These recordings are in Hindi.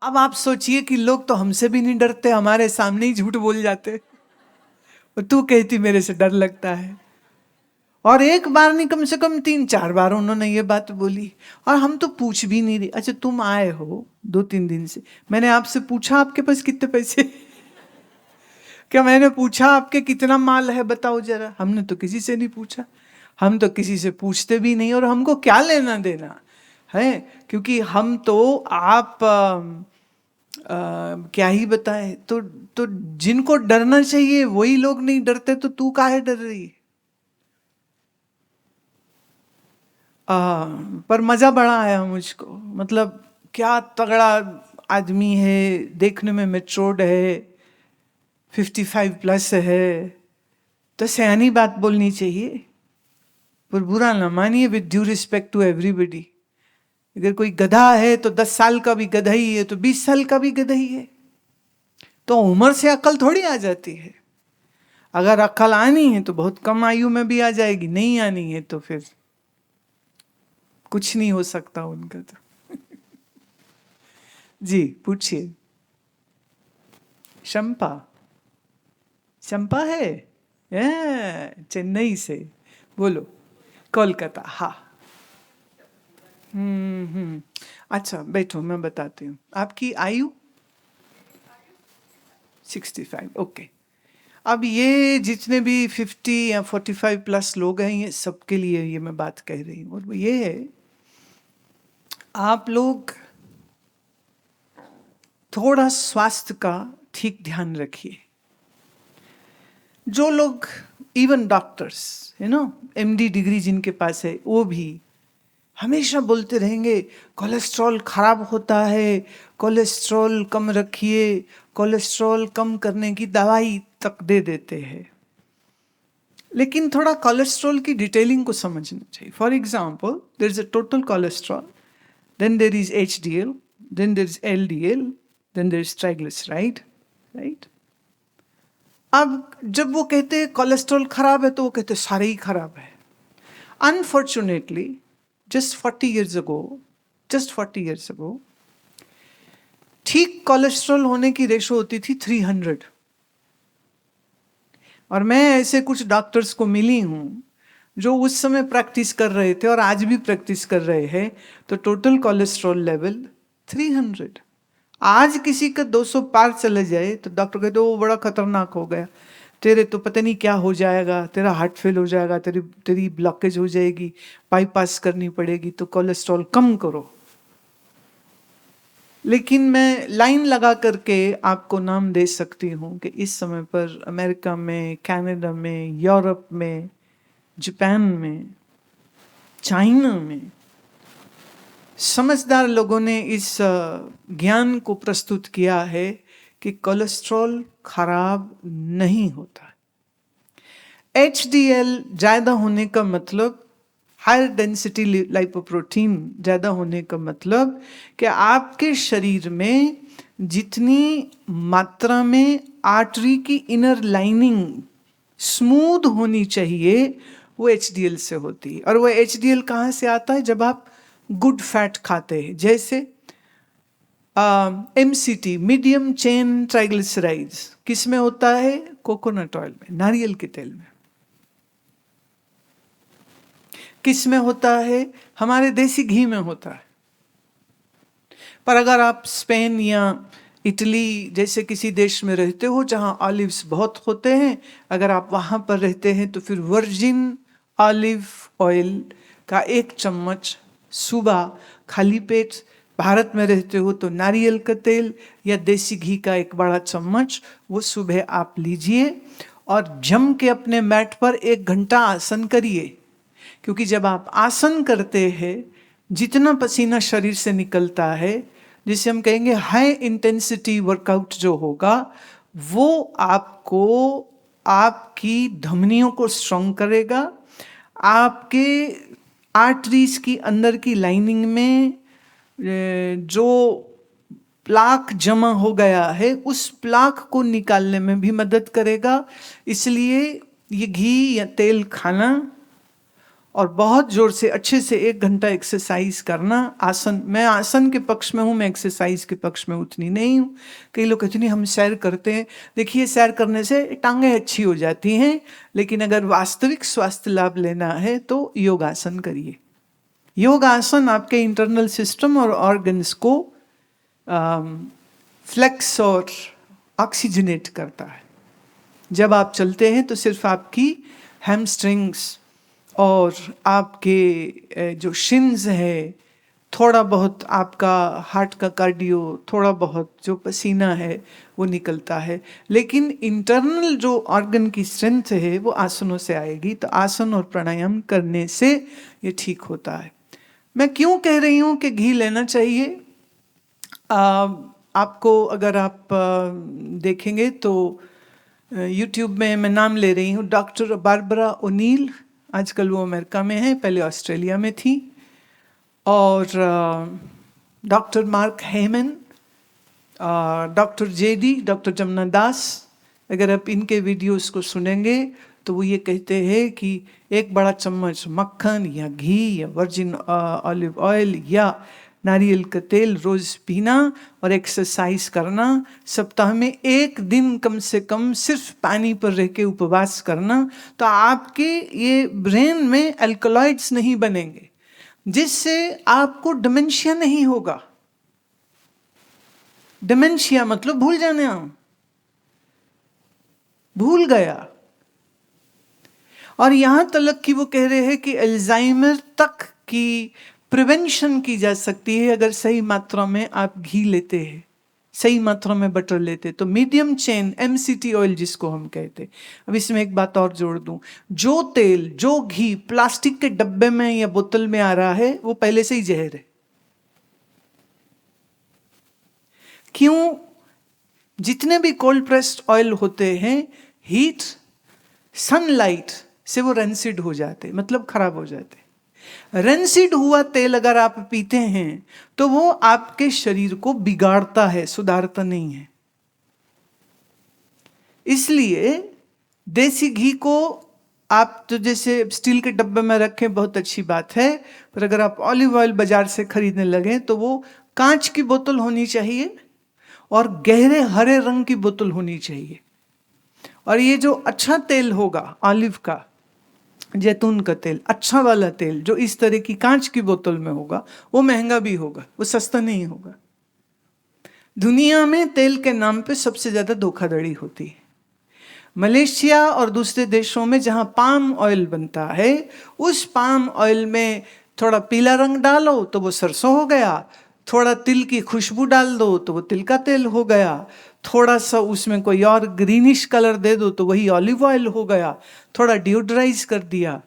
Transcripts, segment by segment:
अब आप सोचिए कि लोग तो हमसे भी नहीं डरते, हमारे सामने ही झूठ बोल जाते, और तू कहती मेरे से डर लगता है। और एक बार नहीं, कम से कम 3-4 बार उन्होंने ये बात बोली, और हम तो पूछ भी नहीं रही। अच्छा तुम आए हो 2-3 दिन से, मैंने आपसे पूछा आपके पास कितने पैसे? क्या मैंने पूछा आपके कितना माल है, बताओ जरा? हमने तो किसी से नहीं पूछा, हम तो किसी से पूछते भी नहीं, और हमको क्या लेना देना है, क्योंकि हम तो आप क्या ही बताएं। तो जिनको डरना चाहिए वही लोग नहीं डरते, तो तू काहे डर रही है? पर मजा बड़ा आया मुझको, मतलब क्या तगड़ा आदमी है, देखने में मेच्योर्ड है, 55+ है, तो सयानी बात बोलनी चाहिए। पर बुरा ना मानिए, with due respect to everybody, अगर कोई गधा है तो 10 साल का भी गधा ही है, तो 20 साल का भी गधा ही है। तो उम्र से अकल थोड़ी आ जाती है। अगर अकल आनी है तो बहुत कम आयु में भी आ जाएगी, नहीं आनी है तो फिर कुछ नहीं हो सकता उनका तो। जी पूछिए। शंपा, चंपा है, चेन्नई से, बोलो। कोलकाता, हाँ। हम्म। अच्छा बैठो, मैं बताती हूँ। आपकी आयु 65, ओके। अब ये जितने भी 50 या 45+ लोग हैं, ये सबके लिए ये मैं बात कह रही हूँ, और वो ये है, आप लोग थोड़ा स्वास्थ्य का ठीक ध्यान रखिए। जो लोग, इवन डॉक्टर्स, MD डिग्री जिनके पास है, वो भी हमेशा बोलते रहेंगे कोलेस्ट्रॉल खराब होता है, कोलेस्ट्रॉल कम रखिए, कोलेस्ट्रॉल कम करने की दवाई तक दे देते हैं। लेकिन थोड़ा कोलेस्ट्रॉल की डिटेलिंग को समझना चाहिए। For example, there is a total cholesterol, then there is HDL, then there is LDL, then there is triglyceride, right? अब जब वो कहते हैं कोलेस्ट्रॉल खराब है, तो वो कहते हैं सारे ही खराब है। अनफॉर्चुनेटली just 40 years ago, ठीक कोलेस्ट्रॉल होने की रेशो होती थी 300। और मैं ऐसे कुछ डॉक्टर्स को मिली हूं जो उस समय प्रैक्टिस कर रहे थे और आज भी प्रैक्टिस कर रहे हैं, तो टोटल कोलेस्ट्रॉल लेवल 300। आज किसी का 200 पार चले जाए तो डॉक्टर कहते वो बड़ा खतरनाक हो गया, तेरे तो पता नहीं क्या हो जाएगा, तेरा हार्ट फेल हो जाएगा, तेरी ब्लॉकेज हो जाएगी, बाईपास करनी पड़ेगी, तो कोलेस्ट्रॉल कम करो। लेकिन मैं लाइन लगा करके आपको नाम दे सकती हूँ कि इस समय पर अमेरिका में, कनाडा में, यूरोप में, जापान में, चाइना में समझदार लोगों ने इस ज्ञान को प्रस्तुत किया है कि कोलेस्ट्रॉल खराब नहीं होता। HDL ज्यादा होने का मतलब, हायर डेंसिटी लाइपोप्रोटीन ज्यादा होने का मतलब कि आपके शरीर में जितनी मात्रा में आर्टरी की इनर लाइनिंग स्मूथ होनी चाहिए, वो HDL से होती है। और वो HDL कहाँ से आता है? जब आप गुड फैट खाते हैं, जैसे MCT, मीडियम चेन ट्राइग्लिसराइड्स, किस में होता है? कोकोनट ऑयल में, नारियल के तेल में। किस में होता है? हमारे देसी घी में होता है। पर अगर आप स्पेन या इटली जैसे किसी देश में रहते हो जहां ऑलिव्स बहुत होते हैं, अगर आप वहां पर रहते हैं, तो फिर वर्जिन ऑलिव ऑयल का 1 चम्मच सुबह खाली पेट, भारत में रहते हो तो नारियल का तेल या देसी घी का 1 बड़ा चम्मच, वो सुबह आप लीजिए और जम के अपने मैट पर 1 घंटा आसन करिए। क्योंकि जब आप आसन करते हैं, जितना पसीना शरीर से निकलता है, जिसे हम कहेंगे हाई इंटेंसिटी वर्कआउट जो होगा, वो आपको, आपकी धमनियों को स्ट्रॉन्ग करेगा, आपके आर्टरीज की अंदर की लाइनिंग में जो प्लाक जमा हो गया है, उस प्लाक को निकालने में भी मदद करेगा। इसलिए ये घी या तेल खाना और बहुत जोर से अच्छे से 1 घंटा एक्सरसाइज करना। आसन, मैं आसन के पक्ष में हूँ, मैं एक्सरसाइज के पक्ष में उतनी नहीं हूँ। कई लोग कहते नहीं हम सैर करते हैं। देखिए, सैर करने से टांगें अच्छी हो जाती हैं, लेकिन अगर वास्तविक स्वास्थ्य लाभ लेना है तो योगासन करिए। योगासन आपके इंटरनल सिस्टम और ऑर्गन्स को फ्लेक्स और ऑक्सीजनेट करता है। जब आप चलते हैं तो सिर्फ आपकी हैमस्ट्रिंग्स और आपके जो शिन्स है, थोड़ा बहुत आपका हार्ट का कार्डियो, थोड़ा बहुत जो पसीना है वो निकलता है, लेकिन इंटरनल जो ऑर्गन की स्ट्रेंथ है वो आसनों से आएगी। तो आसन और प्राणायाम करने से ये ठीक होता है। मैं क्यों कह रही हूँ कि घी लेना चाहिए? आपको अगर आप देखेंगे तो यूट्यूब में मैं नाम ले रही हूँ, डॉक्टर बारबरा ओनील, आजकल वो अमेरिका में है, पहले ऑस्ट्रेलिया में थी, और डॉक्टर मार्क हेमन, डॉक्टर जेडी, डॉक्टर जमुना दास। अगर आप इनके वीडियोस को सुनेंगे तो वो ये कहते हैं कि 1 बड़ा चम्मच मक्खन या घी या वर्जिन ऑलिव ऑयल या नारियल का तेल रोज पीना और एक्सरसाइज करना। सप्ताह में 1 दिन कम से कम सिर्फ पानी पर रह के उपवास करना, तो आपके ये ब्रेन में अल्कलॉइड्स नहीं बनेंगे, जिससे आपको डिमेंशिया नहीं होगा। डिमेंशिया मतलब भूल जाना, भूल गया। और यहां तक कि वो कह रहे हैं कि अल्जाइमर तक की प्रिवेंशन की जा सकती है अगर सही मात्रा में आप घी लेते हैं, सही मात्रा में बटर लेते। तो मीडियम चेन MCT ऑयल जिसको हम कहते। अब इसमें एक बात और जोड़ दूं, जो तेल, जो घी प्लास्टिक के डब्बे में या बोतल में आ रहा है वो पहले से ही जहर है। क्यों? जितने भी कोल्ड प्रेस्ड ऑयल होते हैं, हीट, सनलाइट से वो रेंसिड हो जाते, मतलब खराब हो जाते। रेंसिड हुआ तेल अगर आप पीते हैं तो वो आपके शरीर को बिगाड़ता है, सुधारता नहीं है। इसलिए देसी घी को आप तो जैसे स्टील के डब्बे में रखें, बहुत अच्छी बात है, पर अगर आप ऑलिव ऑयल बाजार से खरीदने लगे तो वो कांच की बोतल होनी चाहिए और गहरे हरे रंग की बोतल होनी चाहिए। और ये जो अच्छा तेल होगा, ऑलिव का, जैतून का तेल, अच्छा वाला तेल जो इस तरह की कांच की बोतल में होगा, वो महंगा भी होगा, वो सस्ता नहीं होगा। दुनिया में तेल के नाम पे सबसे ज्यादा धोखाधड़ी होती है। मलेशिया और दूसरे देशों में जहां पाम ऑयल बनता है, उस पाम ऑयल में थोड़ा पीला रंग डालो तो वो सरसों हो गया, थोड़ा तिल की खुशबू डाल दो तो वो तिल का तेल हो गया, थोड़ा सा उसमें कोई और ग्रीनिश कलर दे दो तो वही ऑलिव ऑयल हो गया, थोड़ा डिओड्राइज कर दिया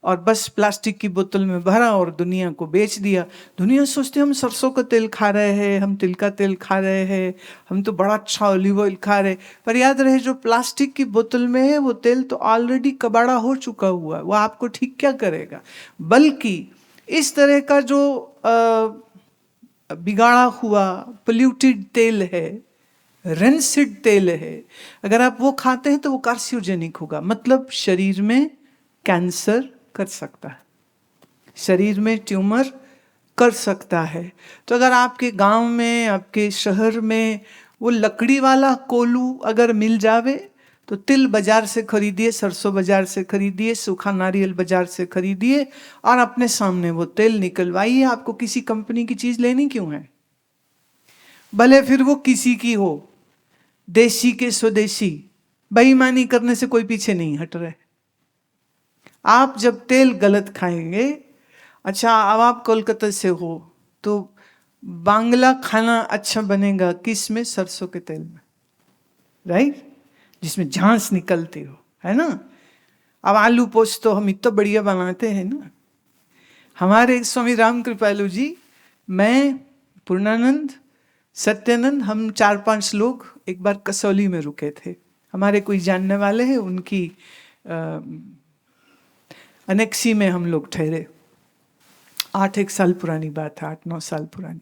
और बस प्लास्टिक की बोतल में भरा और दुनिया को बेच दिया। दुनिया सोचते हम सरसों का तेल खा रहे हैं, हम तिल का तेल खा रहे हैं, हम तो बड़ा अच्छा ऑलिव ऑयल खा रहे हैं। पर याद रहे, जो प्लास्टिक की बोतल में है वो तेल तो ऑलरेडी कबाड़ा हो चुका हुआ है, वो आपको ठीक क्या करेगा। बल्कि इस तरह का जो बिगाड़ा हुआ पोल्यूटेड तेल है, रेंसिड तेल है, अगर आप वो खाते हैं तो वो कार्सियोजेनिक होगा, मतलब शरीर में कैंसर कर सकता है, शरीर में ट्यूमर कर सकता है। तो अगर आपके गांव में, आपके शहर में वो लकड़ी वाला कोलू अगर मिल जावे तो तिल बाजार से खरीदिए, सरसों बाजार से खरीदिए, सूखा नारियल बाजार से खरीदिए और अपने सामने वो तेल निकलवाइए। आपको किसी कंपनी की चीज लेनी क्यों है? भले फिर वो किसी की हो, देशी के स्वदेशी, बेईमानी करने से कोई पीछे नहीं हट रहे। आप जब तेल गलत खाएंगे, अच्छा अब आप कोलकाता से हो तो बांग्ला खाना अच्छा बनेगा किस में? सरसों के तेल में, राइट, जिसमें झांस निकलती हो, है ना। अब आलू पोस्त तो हम इतना बढ़िया बनाते हैं ना। हमारे स्वामी राम कृपालु जी, मैं, पूर्णानंद, सत्यानंद, हम 4-5 लोग एक बार कसौली में रुके थे। हमारे कोई जानने वाले हैं, उनकी अनेक्सी में हम लोग ठहरे। 8 साल पुरानी बात है, 8-9 साल पुरानी।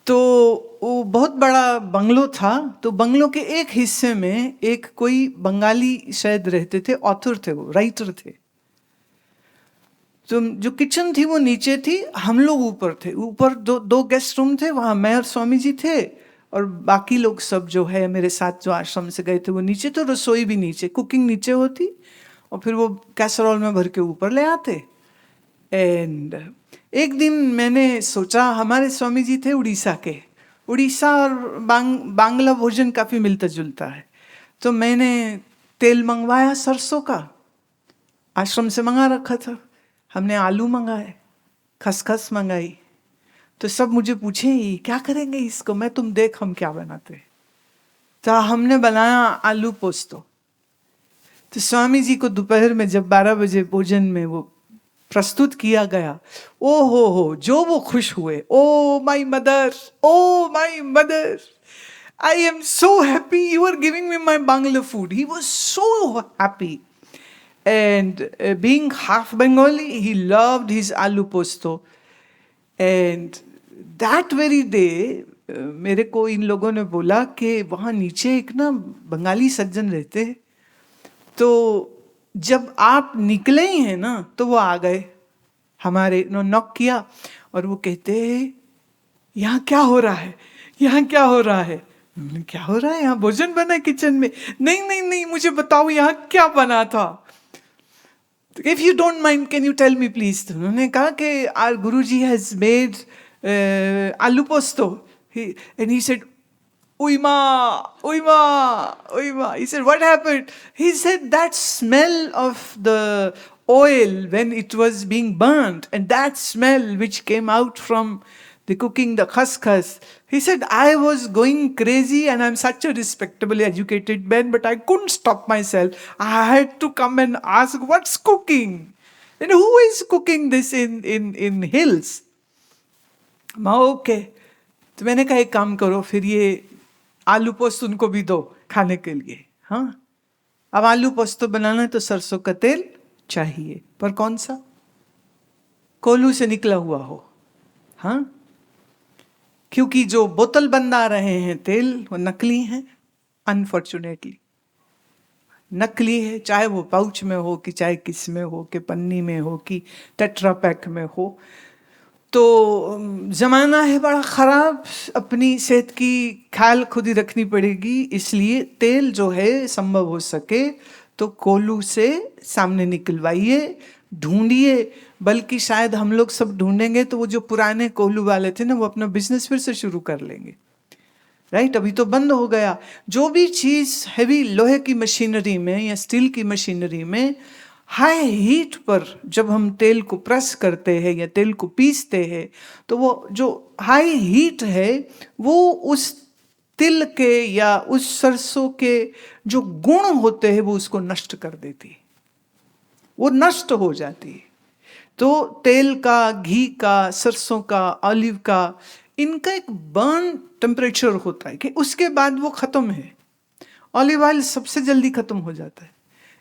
तो वो बहुत बड़ा बंगलो था। तो बंगलो के एक हिस्से में एक कोई बंगाली शायद रहते थे, ऑथर थे, वो राइटर थे। तो जो किचन थी वो नीचे थी, हम लोग ऊपर थे। ऊपर दो गेस्ट रूम थे, वहाँ मैं और स्वामी जी थे, और बाकी लोग सब जो है मेरे साथ जो आश्रम से गए थे वो नीचे। तो रसोई भी नीचे, कुकिंग नीचे होती, और फिर वो कैसरोल में भर के ऊपर ले आते। एंड एक दिन मैंने सोचा, हमारे स्वामी जी थे उड़ीसा के, उड़ीसा और बांग्ला भोजन काफ़ी मिलता जुलता है। तो मैंने तेल मंगवाया सरसों का, आश्रम से मंगा रखा था। हमने आलू मंगाए, खसखस मंगाई। तो सब मुझे पूछे ये क्या करेंगे इसको, मैं तुम देख हम क्या बनाते। तो हमने बनाया आलू पोस्तो। तो स्वामी जी को दोपहर में जब 12 बजे भोजन में वो प्रस्तुत किया गया, ओ हो, जो वो खुश हुए। Oh my mother, oh my mother, I am so happy, you are giving me my Bangla food. He was so happy. And being half Bengali, he loved his aloo posto. And that very day, मेरे को इन लोगों ने बोला कि वहाँ नीचे एक ना बंगाली सज्जन रहते हैं, तो जब आप निकले ही हैं ना तो वो आ गए, हमारे नॉक किया, और वो कहते हैं यहाँ क्या हो रहा है, यहाँ क्या हो रहा है। क्या हो रहा है, यहाँ भोजन बना है किचन में। नहीं नहीं नहीं, मुझे बताओ यहाँ क्या बना था। If you don't mind, can you tell me please? तो उन्होंने कहा कि our Guruji has made aloo posto. And he said, Uima, Uima, Uima. He said, what happened? He said, that smell of the oil when it was being burnt, and that smell which came out from the cooking, the khaskhas. He said, I was going crazy, and I'm such a respectably educated man, but I couldn't stop myself. I had to come and ask, what's cooking? And who is cooking this in hills? Okay. तो मैंने कहा एक काम करो, फिर ये आलू पोस्त उनको भी दो खाने के लिए। हाँ, अब आलू पोस्त बनाना है तो सरसों का तेल चाहिए, पर कौन सा, कोल्हू से निकला हुआ हो। हाँ, क्योंकि जो बोतल बंद आ रहे हैं तेल वो नकली हैं, अनफॉर्चुनेटली नकली है, चाहे वो पाउच में हो कि चाहे किस में हो, कि पन्नी में हो कि टेट्रा पैक में हो। तो ज़माना है बड़ा ख़राब, अपनी सेहत की ख्याल खुद ही रखनी पड़ेगी। इसलिए तेल जो है संभव हो सके तो कोल्हू से सामने निकलवाइए, ढूंढिए। बल्कि शायद हम लोग सब ढूंढेंगे तो वो जो पुराने कोल्हू वाले थे ना, वो अपना बिजनेस फिर से शुरू कर लेंगे। राइट, अभी तो बंद हो गया। जो भी चीज़ हैवी लोहे की मशीनरी में या स्टील की मशीनरी में हाई हीट पर जब हम तेल को प्रेस करते हैं या तेल को पीसते हैं, तो वो जो हाई हीट है वो उस तिल के या उस सरसों के जो गुण होते हैं वो उसको नष्ट कर देती है, वो नष्ट हो जाती है। तो तेल का, घी का, सरसों का, ऑलिव का, इनका एक बर्न टेम्परेचर होता है कि उसके बाद वो ख़त्म है। ऑलिव ऑयल सबसे जल्दी ख़त्म हो जाता है,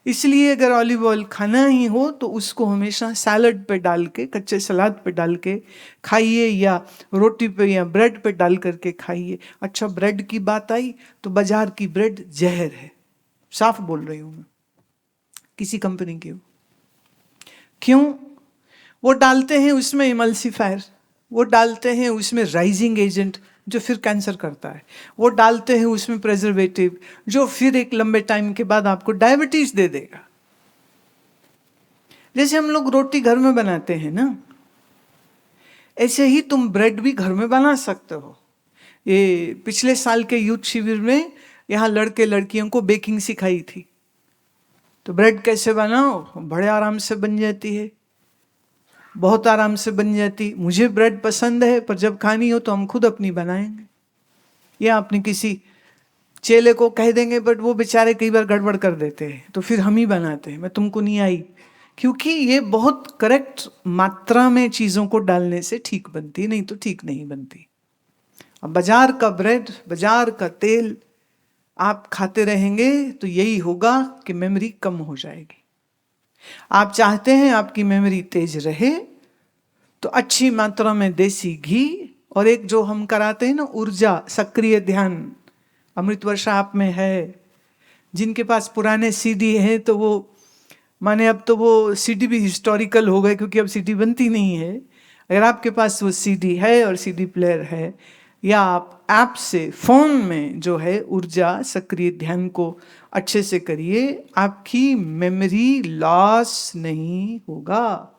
इसलिए अगर ऑलिव ऑयल खाना ही हो तो उसको हमेशा सैलड पे डाल के, कच्चे सलाद पे डाल के खाइए, या रोटी पे या ब्रेड पे डाल करके खाइए। अच्छा, ब्रेड की बात आई तो बाजार की ब्रेड जहर है, साफ बोल रही हूँ मैं, किसी कंपनी की हो। क्यों? वो डालते हैं उसमें इमल्सिफायर, वो डालते हैं उसमें राइजिंग एजेंट जो फिर कैंसर करता है, वो डालते हैं उसमें प्रेजर्वेटिव जो फिर एक लंबे टाइम के बाद आपको डायबिटीज दे देगा। जैसे हम लोग रोटी घर में बनाते हैं ना, ऐसे ही तुम ब्रेड भी घर में बना सकते हो। ये पिछले साल के यूथ शिविर में यहाँ लड़के लड़कियों को बेकिंग सिखाई थी। तो ब्रेड कैसे बनाओ, बड़े आराम से बन जाती है, बहुत आराम से बन जाती। मुझे ब्रेड पसंद है, पर जब खानी हो तो हम खुद अपनी बनाएंगे, या अपने किसी चेले को कह देंगे, बट वो बेचारे कई बार गड़बड़ कर देते हैं तो फिर हम ही बनाते हैं। मैं तुमको नहीं आई, क्योंकि ये बहुत करेक्ट मात्रा में चीज़ों को डालने से ठीक बनती, नहीं तो ठीक नहीं बनती। अब बाजार का ब्रेड, बाजार का तेल आप खाते रहेंगे तो यही होगा कि मेमोरी कम हो जाएगी। आप चाहते हैं आपकी मेमोरी तेज रहे तो अच्छी मात्रा में देसी घी, और एक जो हम कराते हैं ना ऊर्जा सक्रिय ध्यान, अमृत वर्षा आप में है। जिनके पास पुराने सीडी है तो वो माने अब तो वो सीडी भी हिस्टोरिकल हो गए, क्योंकि अब सीडी बनती नहीं है। अगर आपके पास वो सीडी है और सीडी प्लेयर है, या आप ऐप से फोन में जो है ऊर्जा सक्रिय ध्यान को अच्छे से करिए, आपकी मेमोरी लॉस नहीं होगा।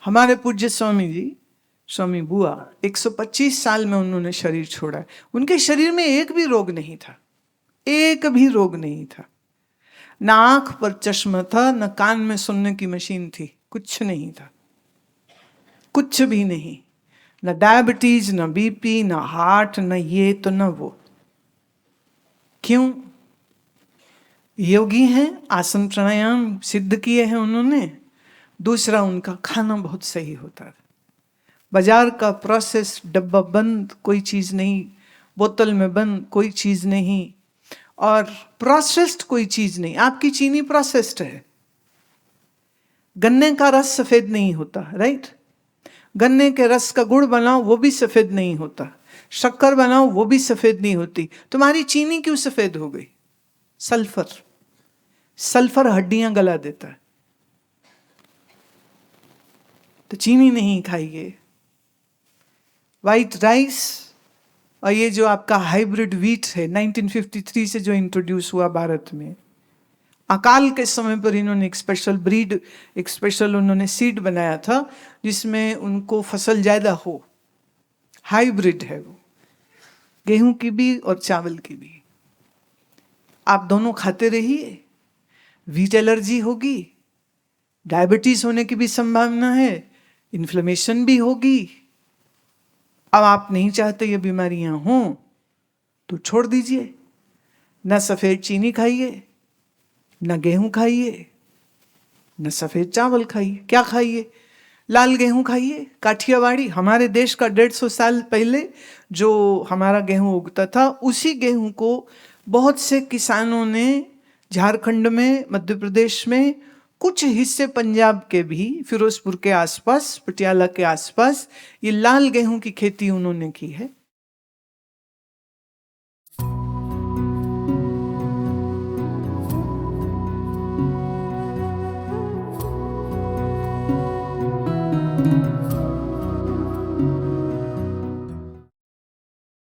हमारे पूज्य स्वामी जी, स्वामी बुआ, 125 साल में उन्होंने शरीर छोड़ा। उनके शरीर में एक भी रोग नहीं था, एक भी रोग नहीं था। ना आंख पर चश्मा था, न कान में सुनने की मशीन थी, कुछ नहीं था, कुछ भी नहीं। न डायबिटीज, न बीपी, न हार्ट, न ये तो न वो। क्यों? योगी हैं, आसन प्राणायाम सिद्ध किए हैं उन्होंने। दूसरा, उनका खाना बहुत सही होता था। बाजार का प्रोसेस, डब्बा बंद कोई चीज नहीं, बोतल में बंद कोई चीज नहीं, और प्रोसेस्ड कोई चीज नहीं। आपकी चीनी प्रोसेस्ड है। गन्ने का रस सफेद नहीं होता, राइट? गन्ने के रस का गुड़ बनाओ, वो भी सफेद नहीं होता। शक्कर बनाओ, वो भी सफेद नहीं होती। तुम्हारी चीनी क्यों सफेद हो गई? सल्फर। सल्फर हड्डियां गला देता है। तो चीनी नहीं खाइए। व्हाइट राइस, और ये जो आपका हाइब्रिड व्हीट है 1953 से जो इंट्रोड्यूस हुआ भारत में, अकाल के समय पर इन्होंने एक स्पेशल ब्रीड, एक स्पेशल उन्होंने सीड बनाया था जिसमें उनको फसल ज्यादा हो। हाइब्रिड है वो, गेहूं की भी और चावल की भी। आप दोनों खाते रहिए, व्हीट एलर्जी होगी, डायबिटीज होने की भी संभावना है, इन्फ्लेमेशन भी होगी। अब आप नहीं चाहते ये बीमारियां हों तो छोड़ दीजिए। न सफेद चीनी खाइए, न गेहूं खाइए, न सफेद चावल खाइए। क्या खाइए? लाल गेहूं खाइए, काठियावाड़ी। हमारे देश का 150 साल पहले जो हमारा गेहूं उगता था, उसी गेहूं को बहुत से किसानों ने झारखंड में, मध्य प्रदेश में, कुछ हिस्से पंजाब के भी, फिरोजपुर के आसपास, पटियाला के आसपास, ये लाल गेहूं की खेती उन्होंने की है।